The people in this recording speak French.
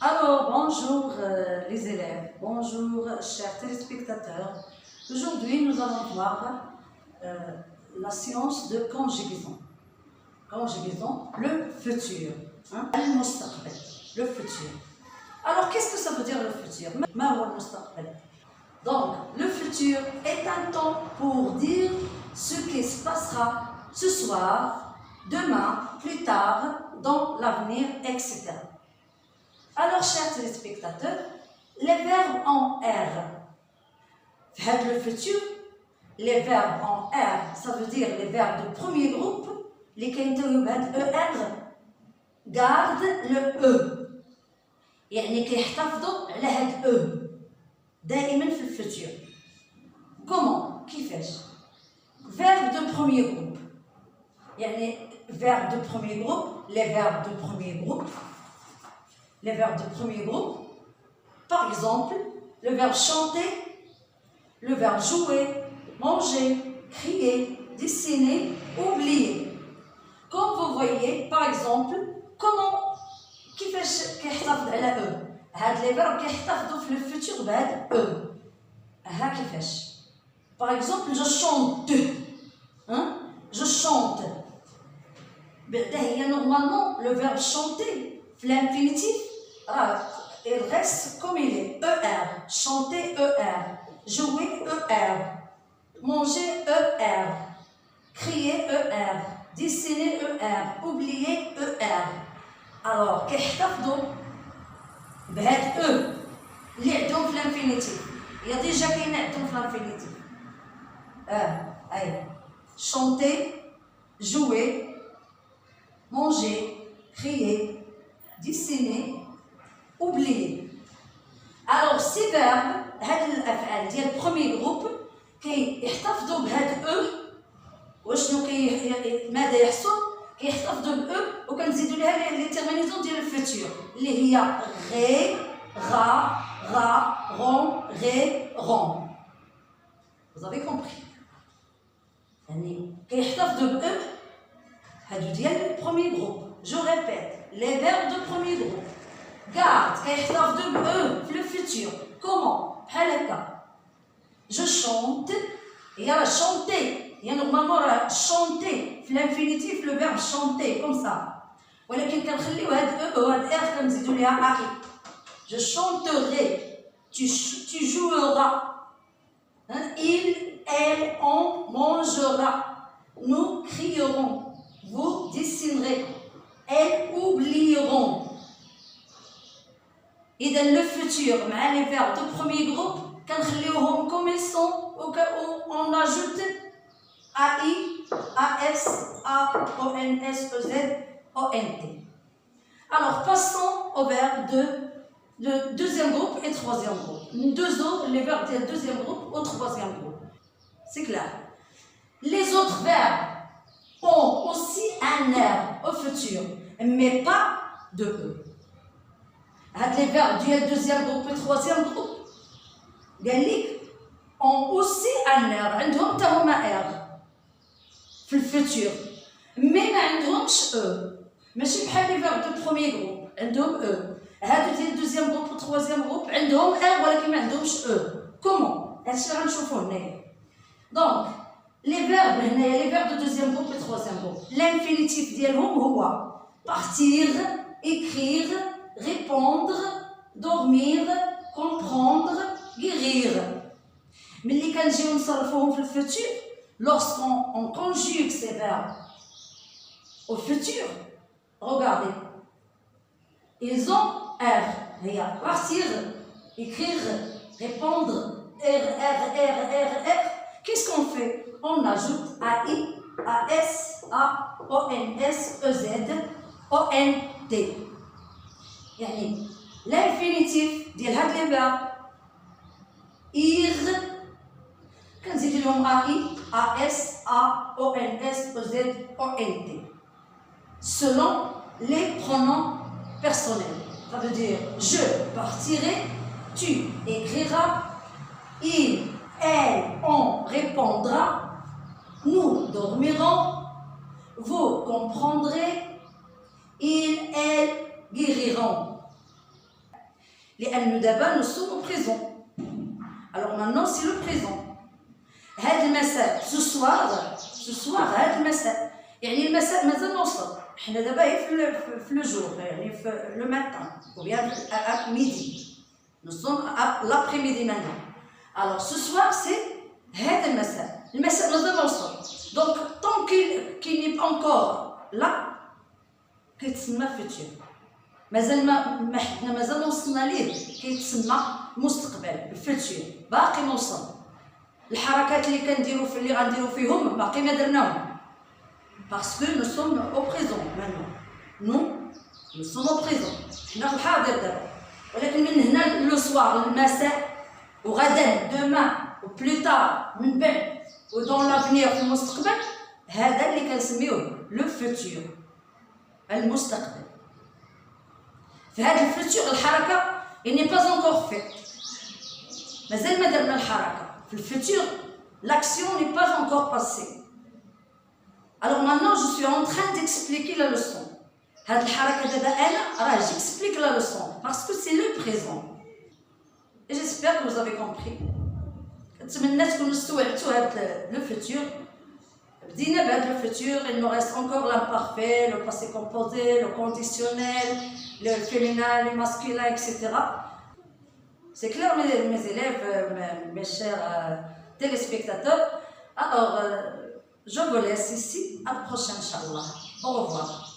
Alors, bonjour les élèves, bonjour chers téléspectateurs. Aujourd'hui, nous allons voir la science de conjugaison. Conjugaison, le futur. Al-Mustaqbal, le futur. Alors, qu'est-ce que ça veut dire le futur? Ma huwa al-Mustaqbal. Donc, le futur est un temps pour dire ce qui se passera ce soir, demain, plus tard, dans l'avenir, etc. Alors, chers téléspectateurs, les verbes en R. Le futur, les verbes en R, ça veut dire les verbes de premier groupe, les كينتهوا بهاد ER, garde le E. يعني كيحتفظوا على هاد E دائما في الفوتور. Comment? كيفاش؟ Verbe de premier groupe. يعني verbe de premier groupe, les verbes de premier groupe. Les verbes de premier groupe, par exemple, le verbe chanter, le verbe jouer, manger, crier, dessiner, oublier. Comme vous voyez, par exemple, comment كيفاش كيحتفظ على E. هاد les verbes كيحتفظوا في le futur بهاد E. ها كيفاش. Par exemple, je chante. Je chante. بعدا هي normalement le verbe chanter في l'infinitif. Il reste comme il est. ER. Chanter ER. Jouer ER. Manger ER. Crier ER. Dessiner ER. Oublier ER. Alors, كيحتفظوا بهاد E اللي عندهم في l'infinitif. Il y a déjà كاين عندهم في l'infinitif. أي. Chanter, jouer, manger, crier, dessiner, oublier. Alors, ces verbes, هاد الأفعال ديال البروميي جروب كيحتفظوا بهاد أو. وشنو ماذا يحصل؟ كيحتفظوا بأو وكنزيدوا لها لي تيرمينيزون ديال الفوتور اللي هي غي، غا، غا، غون، غي، غون. Vous avez compris؟ يعني كيحتفظوا بأو هادو ديال البروميي جروب. Je répète, les verbes de premier groupe. Garde, كيحتفظوا بأو في الفوتور. Comment? بحال هكا. Je chante. Il y a chanter. Il y a normalement chanter في l'infinitif le verbe chanter comme ça. ولكن كنخليو هاد او وهاد ار كنزيدو ليها اي. Je chanterai. Tu joueras. Il, elle, on mangera. Nous crierons. Vous dessinerez. Elles oublieront. إذا le futur مع les verbes de premier groupe كنخليوهم comme ils sont ou on ajoute AI, AS, AONS, EZ, ONT. Alors passons aux verbes de deuxième groupe et troisième groupe. Deux autres, les verbes du deuxième groupe au troisième groupe. C'est clair. Les autres verbes ont aussi un R au futur, mais pas de E. Les verbes du deuxième groupe et troisième groupe ont aussi un R. عندهم حتى هما R في الفوتور. مي ما عندهمش E. ماشي بحال لي فيرب دو بروميي جروب عندهم E. هادو ديال الدوزيام جروب و التروازيام جروب عندهم R ولكن ما عندهمش E. كومون؟ هادشي اللي غنشوفوه هنايا. دونك لي فيرب هنايا لي فيرب دو دوزيام جروب و تروازيام جروب لانفينيتيف ديالهم هو partir, écrire, répondre, dormir, comprendre, guérir. ملي كنجيو نصرفوهم في الفوتور lorsqu'on conjugue ces verbes au futur, regardez, ils ont R. Il y a partir, écrire, répondre, R. Qu'est-ce qu'on fait? On ajoute AI, AS, AONS, EZ, ONT. يعني l'infinitif ديال هاد لي فيرب ir كنزيدو لهم AI, AS, AONS, EZ, ONT. Selon les pronoms personnels. Ça veut dire je partirai, tu écriras, il, elle, on répondra, nous dormirons, vous comprendrez, il, elle guériront. لأنه دابا nous sommes au présent. Alors maintenant c'est le présent. هذا المساء ce soir هذا المساء يعني المساء مازال ما وصل. حنا دابا هي في لو جور يعني في لو ماتان ou bien à midi. Nous sommes à l'après-midi maintenant. Alors ce soir c'est هذا المساء. المساء مازال ما وصل. Donc tant qu'il n'est pas encore là كيتسمى futur. مازال ما حنا مازال ما وصلنا ليه كيتسمى مستقبل الفوتور باقي ما وصل. الحركات اللي كنديرو في اللي غنديرو فيهم باقي ما درناهم باسكو نو سوم او بريزون مانو نو سوم او بريزون حنا في الحاضر دابا ولكن من هنا لو سوار المساء وغدا دومان و بلو تار من بعد و دون لافنيغ في المستقبل هذا اللي كنسميوه لو فوتور المستقبل. في هذا الفوتور الحركه إني با encore fait مازال ما درنا الحركه. في الفوتور l'action n'est pas encore passée. Alors maintenant je suis en train d'expliquer la leçon. هاد الحركه دابا انا راه j'explique la leçon parce que c'est le présent. Et j'espère que vous avez compris. كنتمنى تكونوا استوعبتوا هاد لو فوتور. بدينا بهاد لو فوتور il nous reste encore l'imparfait, le passé composé, le conditionnel, le féminin, le masculin, etc. C'est clair mes élèves, mes chers téléspectateurs. Alors je vous laisse ici, à la prochaine, Inch'Allah. Au revoir.